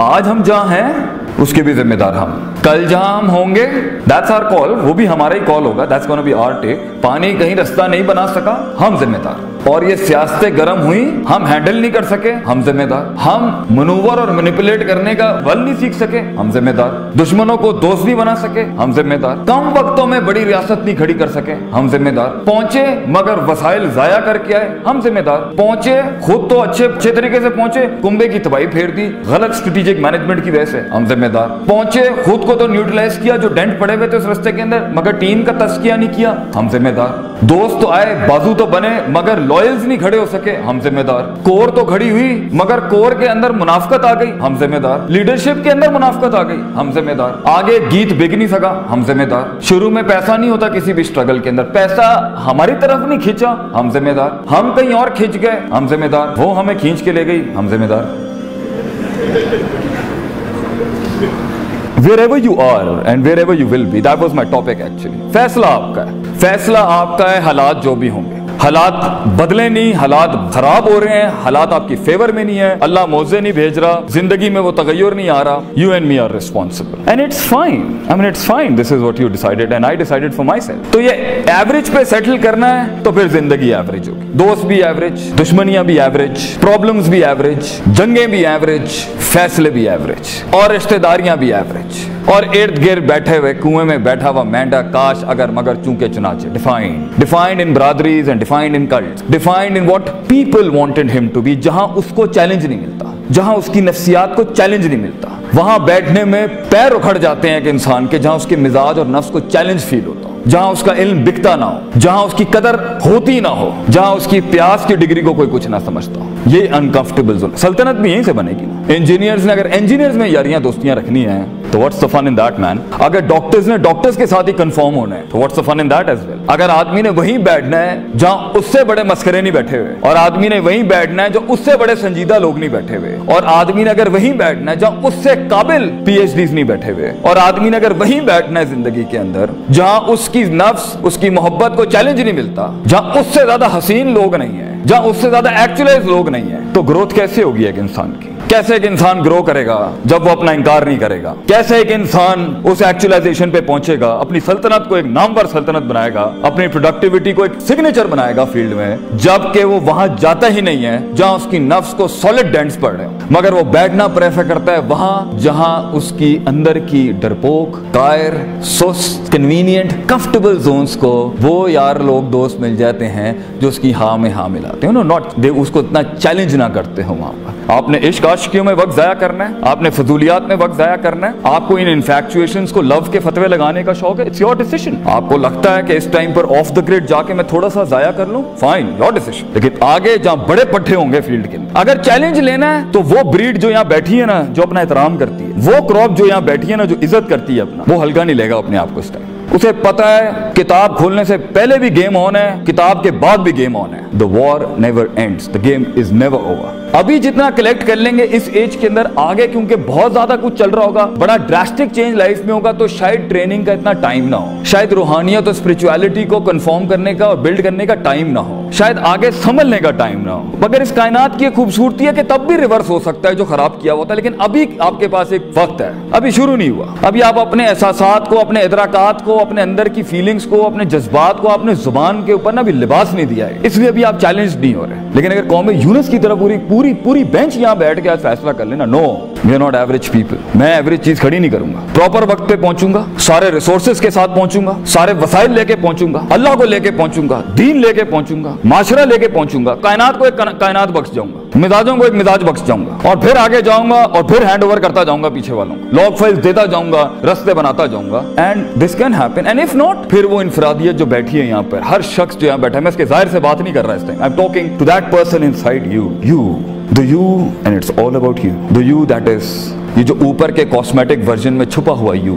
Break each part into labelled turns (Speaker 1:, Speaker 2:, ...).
Speaker 1: آج ہم جہاں ہیں اس کے بھی ذمہ دار ہم. کل جہاں ہم ہوں گے that's our call, وہ بھی ہمارا ہی کال ہوگا. that's gonna be our take. پانی کہیں رستہ نہیں بنا سکا, ہم ذمہ دار. اور یہ سیاستیں گرم ہوئی, ہم ہینڈل نہیں کر سکے, ہم ذمہ دار. ہم منوور اور مینیپولیٹ کرنے کا ول نہیں سیکھ سکے, ہم ذمہ دار. دشمنوں کو دوست نہیں بنا سکے, ہم ذمہ دار. کم وقتوں میں بڑی ریاست نہیں کھڑی کر سکے, ہم ذمہ دار. پہنچے مگر وسائل ضائع کر کے آئے, ہم ذمہ دار. پہنچے خود تو اچھے طریقے سے پہنچے, کنبے کی تباہی پھیر دی غلط اسٹریٹجک مینجمنٹ کی وجہ سے, ہم ذمہ دار. پہنچے خود کو تو نیوٹرلائز کیا جو ڈینٹ پڑے ہوئے تھے اس رستے کے اندر, مگر ٹیم کا تزکیہ نہیں کیا, ہم ذمہ دار. دوست تو آئے, بازو تو بنے, مگر لوئلز نہیں کھڑے ہو سکے, ہم ذمہ دار. کور تو کھڑی ہوئی مگر کور کے اندر منافقت آ گئی, ہم ذمہ دار. لیڈرشپ کے اندر منافقت آ گئی, ہم ذمہ دار. آگے گیت بک نہیں سکا, ہم ذمہ دار. شروع میں پیسہ نہیں ہوتا کسی بھی اسٹرگل کے اندر, پیسہ ہماری طرف نہیں کھینچا, ہم ذمہ دار. ہم کہیں اور کھینچ گئے, ہم ذمہ دار. وہ ہمیں کھینچ کے لے گئی, ہم ذمہ دار. Wherever you are and wherever you will be, that was my topic actually. فیصلہ آپ کا ہے, فیصلہ آپ کا ہے. حالات جو بھی ہوں گے, حالات بدلے نہیں, حالات خراب ہو رہے ہیں, حالات آپ کی فیور میں نہیں ہے, اللہ موزے نہیں بھیج رہا, زندگی میں وہ تغیر نہیں آ رہا. You and me are responsible and it's fine. I mean it's fine. This is what you decided and I decided for myself. تو یہ ایوریج پہ سیٹل کرنا ہے تو پھر زندگی ایوریج ہوگی. دوست بھی ایوریج, دشمنیاں بھی ایوریج, پرابلمز بھی ایوریج, جنگیں بھی ایوریج, فیصلے بھی ایوریج, اور رشتہ داریاں بھی ایوریج, اور ارد گرد بیٹھے ہوئے کنویں میں بیٹھا ہوا مینڈا, کاش اگر مگر چونکہ چنانچہ. Defined in برادریز and defined in cults, defined in what people wanted him to be. جہاں اس کو چیلنج نہیں ملتا, جہاں اس کی نفسیات کو چیلنج نہیں ملتا, وہاں بیٹھنے میں پیر اکھڑ جاتے ہیں کہ انسان کے, جہاں اس کے مزاج اور نفس کو چیلنج فیل ہوتا ہو, جہاں اس کا علم بکتا نہ ہو, جہاں اس کی قدر ہوتی نہ ہو, جہاں اس کی پیاس کی ڈگری کو کوئی کچھ نہ سمجھتا ہو. یہ انکمفرٹیبل زون. سلطنت بھی یہیں سے بنے گی نا. انجینئرز نے اگر انجینئرز میں یاریاں دوستیاں رکھنی ہیں تو what's the fun in that man. اگر ڈاکٹرز نے ڈاکٹرز کے ساتھ ہی کنفارم ہونا ہے تو what's the fun in that as well. اگر آدمی نے وہیں بیٹھنا ہے جہاں اس سے بڑے مسخرے نہیں بیٹھے ہوئے, اور آدمی نے وہیں بیٹھنا ہے جو اس سے بڑے سنجیدہ لوگ نہیں بیٹھے ہوئے, اور آدمی نے اگر وہیں بیٹھنا ہے جہاں اس سے قابل پی ایچ ڈیز نہیں بیٹھے ہوئے, اور آدمی نے اگر وہیں بیٹھنا ہے زندگی کے اندر جہاں اس کی نفس اس کی محبت کو چیلنج نہیں ملتا, جہاں اس سے زیادہ حسین لوگ نہیں ہیں, جہاں اس سے زیادہ ایکچولائز لوگ نہیں ہیں, تو گروتھ کیسے ہوگی ایک انسان کی. کیسے ایک انسان گرو کرے گا جب وہ اپنا انکار نہیں کرے گا. کیسے ایک انسان اس ایکچولائزیشن پہ پہنچے گا, اپنی سلطنت کو ایک نامور سلطنت بنائے گا, اپنی پروڈکٹیوٹی کو ایک سگنیچر بنائے گا فیلڈ میں, جبکہ وہ وہاں جاتا ہی نہیں ہے جہاں اس کی نفس کو سالڈ ڈینٹس پڑ رہے ہوں, مگر وہ بیٹھنا پریفر کرتا ہے وہاں جہاں اس کی اندر کی ڈرپوک, قائر, سست, کنوینئنٹ, کمفرٹیبل زونز کو وہ یار لوگ دوست مل جاتے ہیں جو اس کی ہاں میں ہاں ملاتے ہیں. ناٹ اس کو اتنا چیلنج نہ کرتے ہو. وہاں پر آپ نے عشق عاشقیوں میں وقت ضائع کرنا ہے, آپ نے فضولیات میں وقت ضائع کرنا ہے, آپ کو ان انفیکچویشنز کو لو کے فتوے لگانے کا شوق ہے, اٹس یور ڈیسیژن. آپ کو لگتا ہے کہ اس ٹائم پر آف دا گریڈ جا کے میں تھوڑا سا ضائع کر لوں, فائن, یور ڈیسیژن. لیکن آگے جہاں بڑے پٹھے ہوں گے فیلڈ کے اندر, اگر چیلنج لینا ہے تو وہ بریڈ جو یہاں بیٹھی ہے نا, جو اپنا احترام کرتی ہے, وہ کراپ جو یہاں بیٹھی ہے نا, جو عزت کرتی ہے اپنا, وہ ہلکا نہیں لے گا اپنے آپ کو اس ٹائم. اسے پتا ہے کتاب کھولنے سے پہلے بھی گیم آن ہے, کتاب کے بعد بھی گیم آن ہے. The war never ends. The game is never over. ابھی جتنا کلیکٹ کر لیں گے اس ایج کے اندر, آگے کیونکہ بہت زیادہ کچھ چل رہا ہوگا, بڑا ڈراسٹک چینج لائف میں ہوگا, تو شاید ٹریننگ کا اتنا ٹائم نہ ہو, شاید روحانیت اور اسپرچویلٹی کو کنفارم کرنے کا اور بلڈ کرنے کا ٹائم نہ ہو, شاید آگے سنبھلنے کا ٹائم نہ ہو. مگر اس کائنات کی ایک خوبصورتی ہے کہ تب بھی ریورس ہو سکتا ہے جو خراب کیا ہوتا ہے, لیکن ابھی آپ کے پاس ایک وقت ہے, ابھی شروع نہیں ہوا. ابھی آپ اپنے احساسات کو, اپنے ادراکات کو, اپنے اندر کی فیلنگز کو, اپنے جذبات کو, اپنے زبان کے اوپر نا بھی لباس نہیں دیا ہے, اس لیے ابھی آپ چیلنج نہیں ہو رہے. لیکن اگر قوم یونس کی طرح پوری بینچ یہاں بیٹھ کے آج فیصلہ کر لینا, no we are not average people, میں ایوریج چیز کھڑی نہیں کروں گا, پراپر وقت پہ پہنچوں گا, سارے ریسورسز کے ساتھ پہنچوں گا, سارے وسائل لے کے پہنچوں گا, اللہ کو لے کے پہنچوں گا, دین لے کے پہنچوں گا, معاشرہ لے کے پہنچوں گا, کائنات کو ایک کائنات بخش جاؤں گا, مزاجوں کو ایک مزاج بخش جاؤں گا, اور پھر آگے جاؤں گا, اور پھر ہینڈ اوور کرتا جاؤں گا پیچھے والوں کو, لاگ فائلز دیتا جاؤں گا, رستے بناتا جاؤں گا. And this can happen. And if not, پھر وہ انفرادیت جو بیٹھی ہے یہاں پر, ہر شخص جو یہاں بیٹھا ہے, میں اس کے ظاہر سے بات نہیں کر رہا اس time, I am talking to that person inside you, the you, and it's all about you, the you that is, یہ جو اوپر کے کاسمیٹک ورژن میں چھپا ہوا you,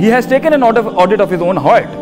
Speaker 1: He has taken an audit of his own heart।